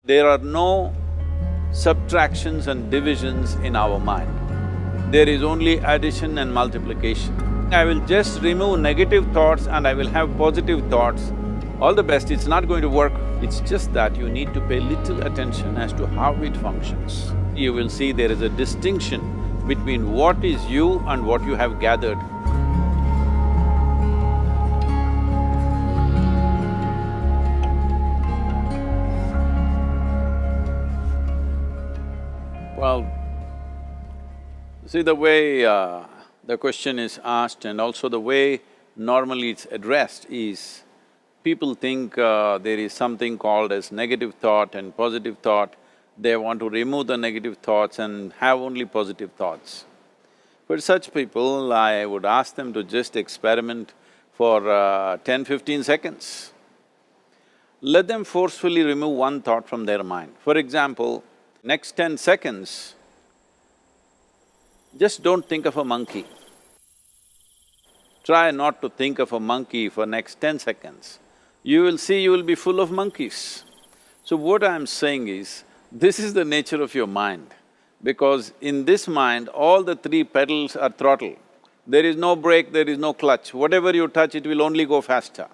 There are no subtractions and divisions in our mind. There is only addition and multiplication. I will just remove negative thoughts and I will have positive thoughts. All the best, it's not going to work. It's just that you need to pay little attention as to how it functions. You will see there is a distinction between what is you and what you have gathered. Well, see the way the question is asked and also the way normally it's addressed is, people think there is something called as negative thought and positive thought. They want to remove the negative thoughts and have only positive thoughts. For such people, I would ask them to just experiment for 10-15 seconds. Let them forcefully remove one thought from their mind. For example, next 10 seconds, just don't think of a monkey. Try not to think of a monkey for next 10 seconds. You will see you will be full of monkeys. So what I'm saying is, this is the nature of your mind, because in this mind, all the three pedals are throttle. There is no brake, there is no clutch. Whatever you touch, it will only go faster.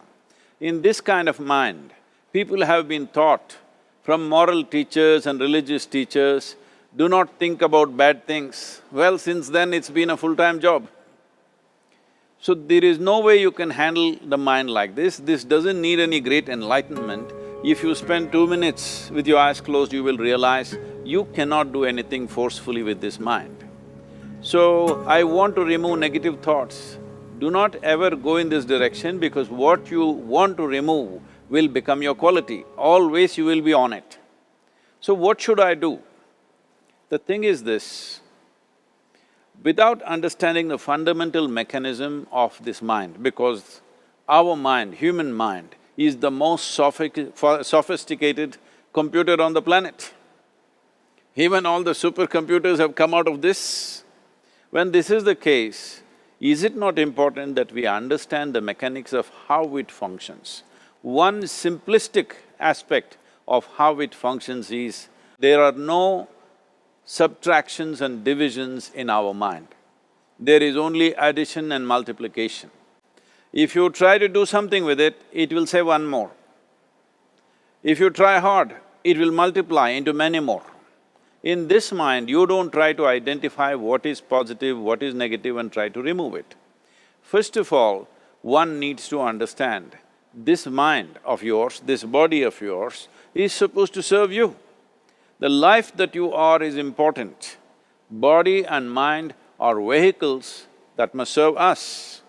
In this kind of mind, people have been taught from moral teachers and religious teachers, do not think about bad things. Well, since then it's been a full-time job. So there is no way you can handle the mind like this. This doesn't need any great enlightenment. If you spend 2 minutes with your eyes closed, you will realize you cannot do anything forcefully with this mind. So, I want to remove negative thoughts. Do not ever go in this direction, because what you want to remove will become your quality. Always you will be on it. So what should I do? The thing is this, without understanding the fundamental mechanism of this mind, because our mind, human mind, is the most sophisticated computer on the planet. Even all the supercomputers have come out of this. When this is the case, is it not important that we understand the mechanics of how it functions? One simplistic aspect of how it functions is, there are no subtractions and divisions in our mind. There is only addition and multiplication. If you try to do something with it, it will say one more. If you try hard, it will multiply into many more. In this mind, you don't try to identify what is positive, what is negative and try to remove it. First of all, one needs to understand, this mind of yours, this body of yours is supposed to serve you. The life that you are is important. Body and mind are vehicles that must serve us.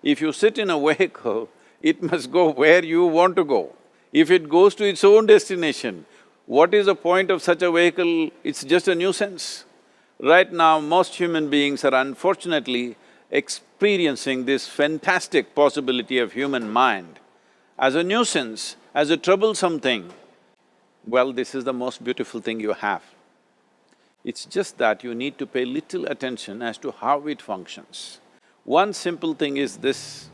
If you sit in a vehicle, it must go where you want to go. If it goes to its own destination, what is the point of such a vehicle? It's just a nuisance. Right now, most human beings are unfortunately experiencing this fantastic possibility of human mind as a nuisance, as a troublesome thing. Well, this is the most beautiful thing you have. It's just that you need to pay little attention as to how it functions. One simple thing is this.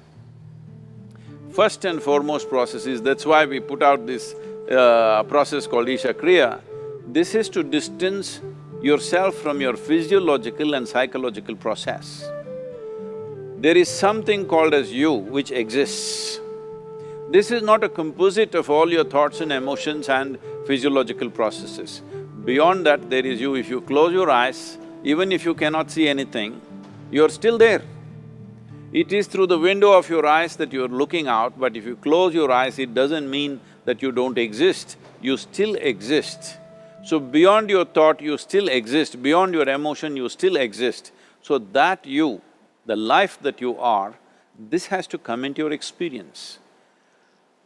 First and foremost process is, that's why we put out this process called Isha Kriya. This is to distance yourself from your physiological and psychological process. There is something called as you which exists. This is not a composite of all your thoughts and emotions and physiological processes. Beyond that, there is you. If you close your eyes, even if you cannot see anything, you're still there. It is through the window of your eyes that you're looking out, but if you close your eyes, it doesn't mean that you don't exist, you still exist. So beyond your thought, you still exist, beyond your emotion, you still exist. So that you, the life that you are, this has to come into your experience.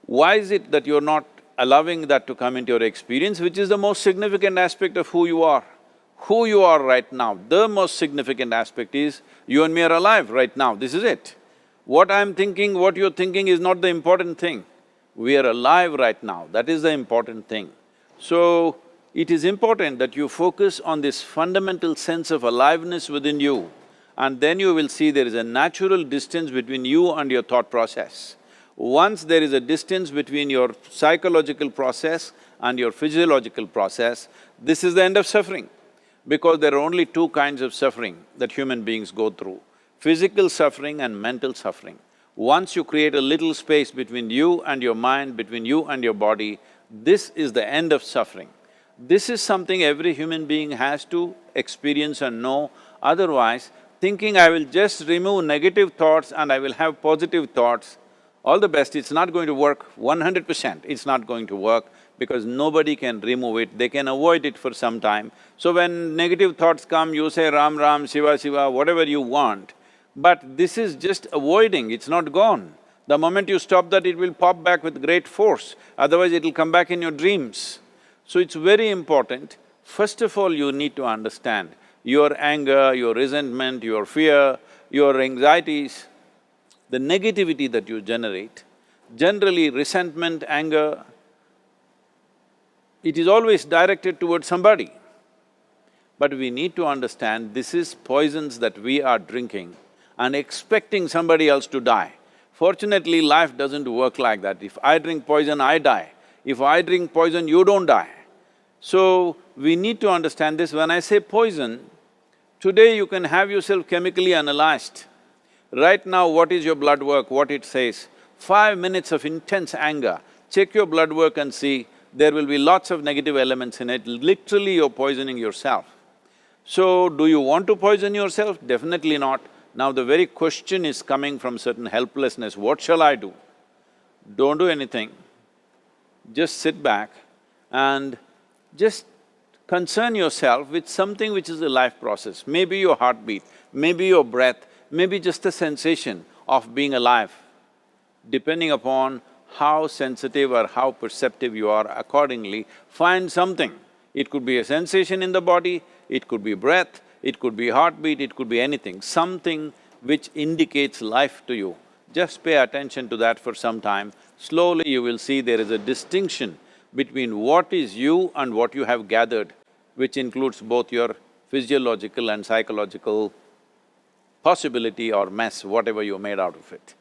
Why is it that you're not allowing that to come into your experience, which is the most significant aspect of who you are? Who you are right now, the most significant aspect is, you and me are alive right now, this is it. What I'm thinking, what you're thinking is not the important thing. We are alive right now, that is the important thing. So, it is important that you focus on this fundamental sense of aliveness within you, and then you will see there is a natural distance between you and your thought process. Once there is a distance between your psychological process and your physiological process, this is the end of suffering. Because there are only two kinds of suffering that human beings go through, physical suffering and mental suffering. Once you create a little space between you and your mind, between you and your body, this is the end of suffering. This is something every human being has to experience and know, otherwise thinking I will just remove negative thoughts and I will have positive thoughts, all the best, it's not going to work 100%, it's not going to work because nobody can remove it, they can avoid it for some time. So when negative thoughts come, you say Ram Ram, Shiva Shiva, whatever you want, but this is just avoiding, it's not gone. The moment you stop that, it will pop back with great force, otherwise it'll come back in your dreams. So it's very important, first of all you need to understand your anger, your resentment, your fear, your anxieties, the negativity that you generate. Generally resentment, anger, it is always directed towards somebody. But we need to understand this is poisons that we are drinking and expecting somebody else to die. Fortunately, life doesn't work like that. If I drink poison, I die. If I drink poison, you don't die. So, we need to understand this. When I say poison, today you can have yourself chemically analyzed. Right now, what is your blood work, what it says? 5 minutes of intense anger, check your blood work and see, there will be lots of negative elements in it, literally you're poisoning yourself. So, do you want to poison yourself? Definitely not. Now the very question is coming from certain helplessness, what shall I do? Don't do anything, just sit back and just concern yourself with something which is a life process. Maybe your heartbeat, maybe your breath, maybe just the sensation of being alive. Depending upon how sensitive or how perceptive you are, accordingly, find something. It could be a sensation in the body, it could be breath, it could be heartbeat, it could be anything, something which indicates life to you. Just pay attention to that for some time. Slowly you will see there is a distinction between what is you and what you have gathered, which includes both your physiological and psychological possibility or mess, whatever you made out of it.